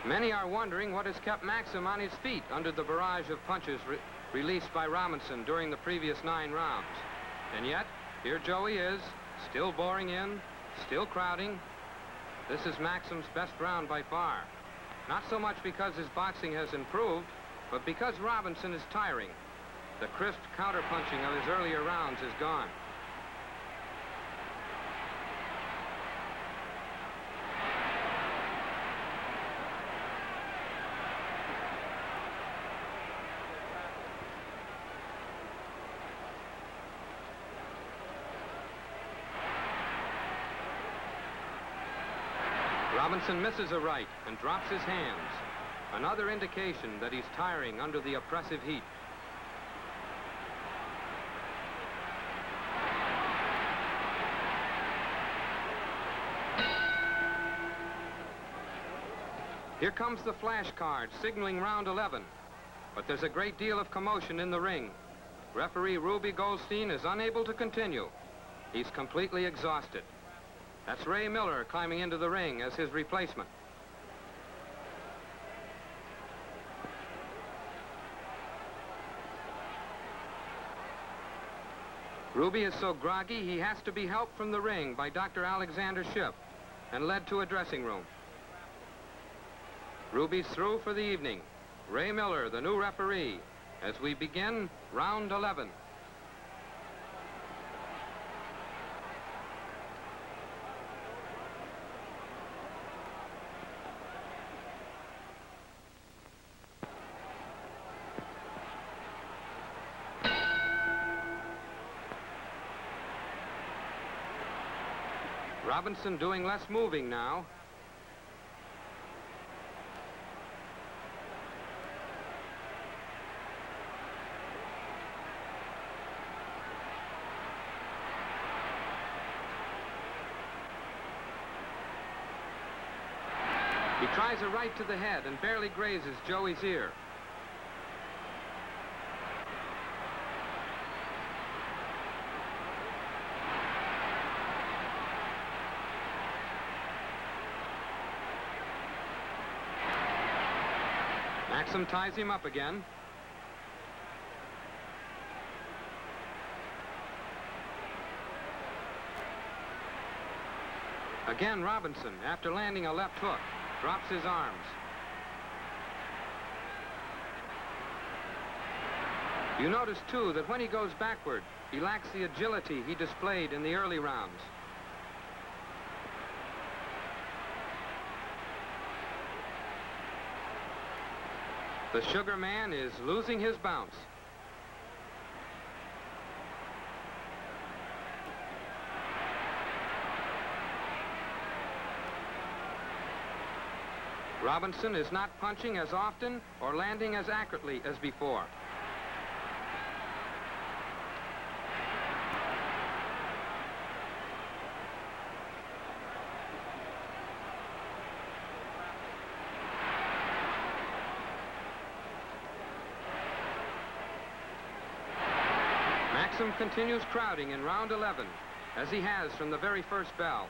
Many are wondering what has kept Maxim on his feet under the barrage of punches released by Robinson during the previous 9 rounds. And yet, here Joey is, still boring in, still crowding. This is Maxim's best round by far. Not so much because his boxing has improved, but because Robinson is tiring. The crisp counter-punching of his earlier rounds is gone. Robinson misses a right and drops his hands. Another indication that he's tiring under the oppressive heat. Here comes the flash card signaling round 11. But there's a great deal of commotion in the ring. Referee Ruby Goldstein is unable to continue. He's completely exhausted. That's Ray Miller climbing into the ring as his replacement. Ruby is so groggy he has to be helped from the ring by Dr. Alexander Shipp and led to a dressing room. Ruby's through for the evening. Ray Miller, the new referee, as we begin round 11. Robinson doing less moving now. He tries a right to the head and barely grazes Joey's ear. Maxim ties him up again. Again, Robinson, after landing a left hook, drops his arms. You notice, too, that when he goes backward, he lacks the agility he displayed in the early rounds. The Sugar Man is losing his bounce. Robinson is not punching as often or landing as accurately as before. Maxim continues crowding in round 11, as he has from the very first bell.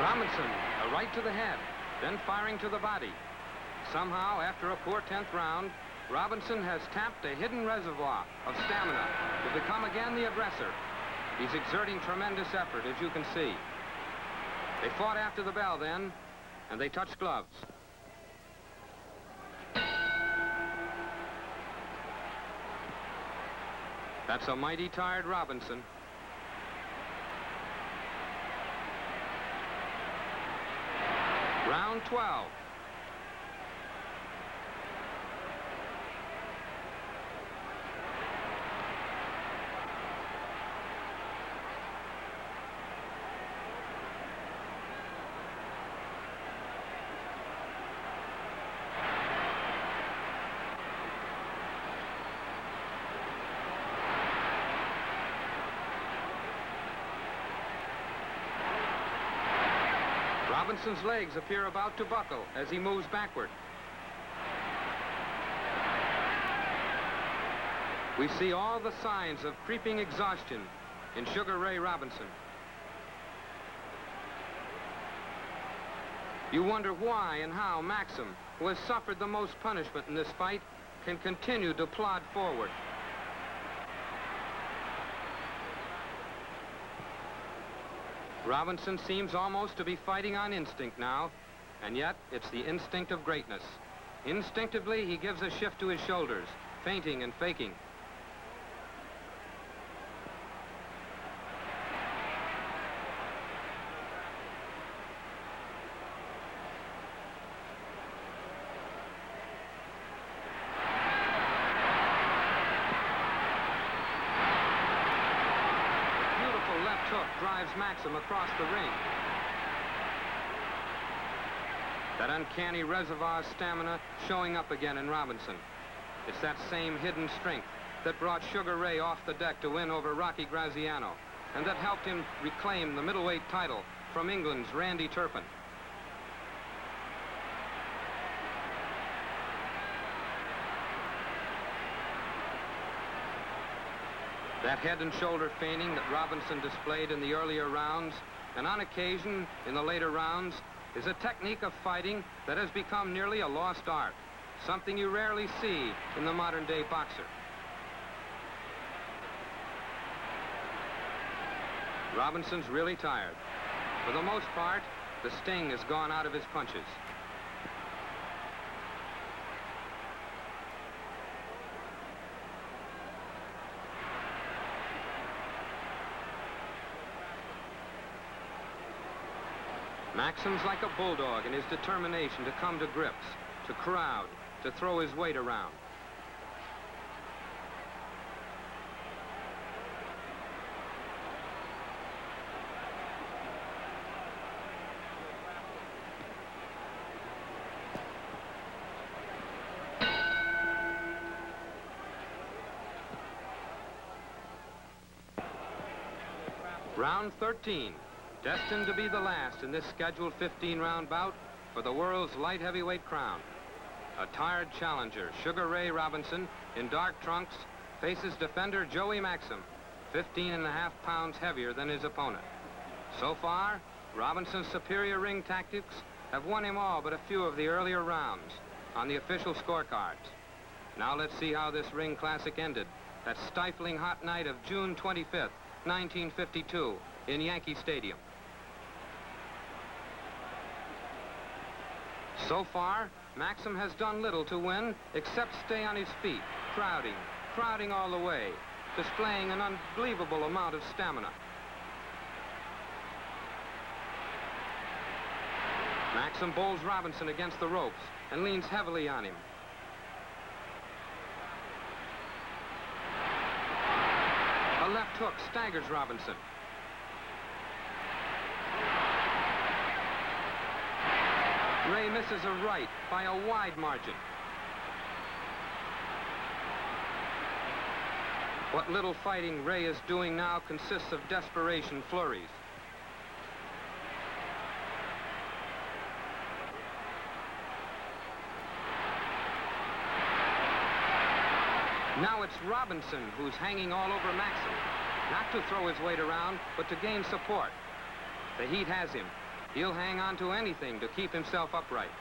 Robinson, a right to the head, then firing to the body. Somehow, after a poor 10th round, Robinson has tapped a hidden reservoir of stamina to become again the aggressor. He's exerting tremendous effort, as you can see. They fought after the bell then, and they touched gloves. That's a mighty tired Robinson. Round 12. Robinson's legs appear about to buckle as he moves backward. We see all the signs of creeping exhaustion in Sugar Ray Robinson. You wonder why and how Maxim, who has suffered the most punishment in this fight, can continue to plod forward. Robinson seems almost to be fighting on instinct now, and yet it's the instinct of greatness. Instinctively, he gives a shift to his shoulders, feinting and faking. Drives Maxim across the ring. That uncanny reservoir of stamina showing up again in Robinson. It's that same hidden strength that brought Sugar Ray off the deck to win over Rocky Graziano, and that helped him reclaim the middleweight title from England's Randy Turpin. That head and shoulder feigning that Robinson displayed in the earlier rounds, and on occasion in the later rounds, is a technique of fighting that has become nearly a lost art, something you rarely see in the modern-day boxer. Robinson's really tired. For the most part, the sting has gone out of his punches. Maxim's like a bulldog in his determination to come to grips, to crowd, to throw his weight around. Round 13. Destined to be the last in this scheduled 15-round bout for the world's light heavyweight crown. A tired challenger, Sugar Ray Robinson, in dark trunks, faces defender Joey Maxim, 15.5 pounds heavier than his opponent. So far, Robinson's superior ring tactics have won him all but a few of the earlier rounds on the official scorecards. Now let's see how this ring classic ended, that stifling hot night of June 25th, 1952, in Yankee Stadium. So far, Maxim has done little to win except stay on his feet, crowding all the way, displaying an unbelievable amount of stamina. Maxim bowls Robinson against the ropes and leans heavily on him. A left hook staggers Robinson. Ray misses a right by a wide margin. What little fighting Ray is doing now consists of desperation flurries. Now it's Robinson who's hanging all over Maxim, not to throw his weight around, but to gain support. The heat has him. He'll hang on to anything to keep himself upright.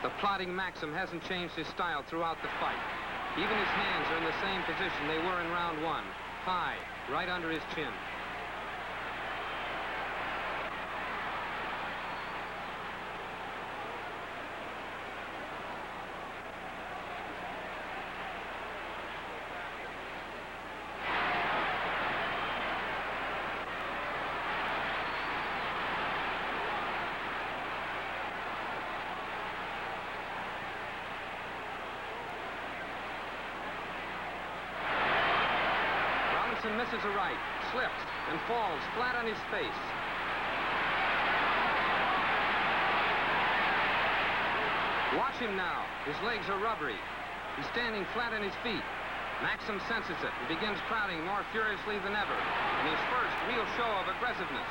The plodding Maxim hasn't changed his style throughout the fight. Even his hands are in the same position they were in round one, high, right under his chin. Robinson misses a right, slips, and falls flat on his face. Watch him now. His legs are rubbery. He's standing flat on his feet. Maxim senses it and begins crowding more furiously than ever in his first real show of aggressiveness.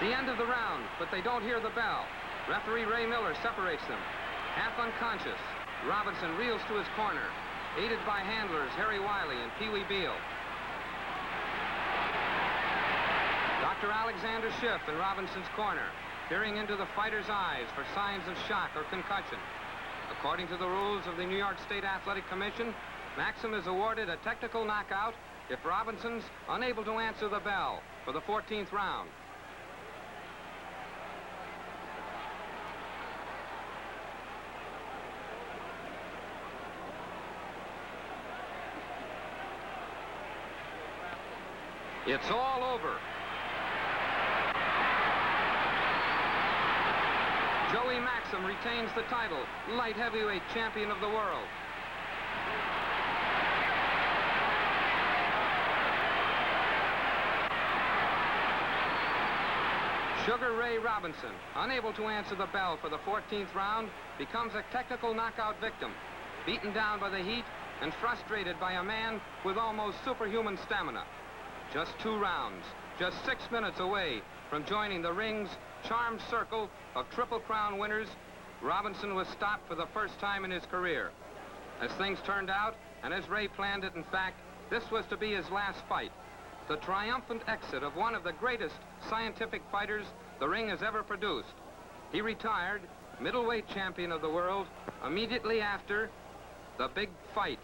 The end of the round, but they don't hear the bell. Referee Ray Miller separates them. Half unconscious, Robinson reels to his corner, aided by handlers Harry Wiley and Pee Wee Beale. Dr. Alexander Schiff in Robinson's corner, peering into the fighter's eyes for signs of shock or concussion. According to the rules of the New York State Athletic Commission, Maxim is awarded a technical knockout if Robinson's unable to answer the bell for the 14th round. It's all over. Joey Maxim retains the title, light heavyweight champion of the world. Sugar Ray Robinson, unable to answer the bell for the 14th round, becomes a technical knockout victim, beaten down by the heat and frustrated by a man with almost superhuman stamina. Just 2 rounds, just 6 minutes away from joining the ring's charmed circle of Triple Crown winners, Robinson was stopped for the first time in his career. As things turned out, and as Ray planned it, in fact, this was to be his last fight. The triumphant exit of one of the greatest scientific fighters the ring has ever produced. He retired, middleweight champion of the world, immediately after the big fight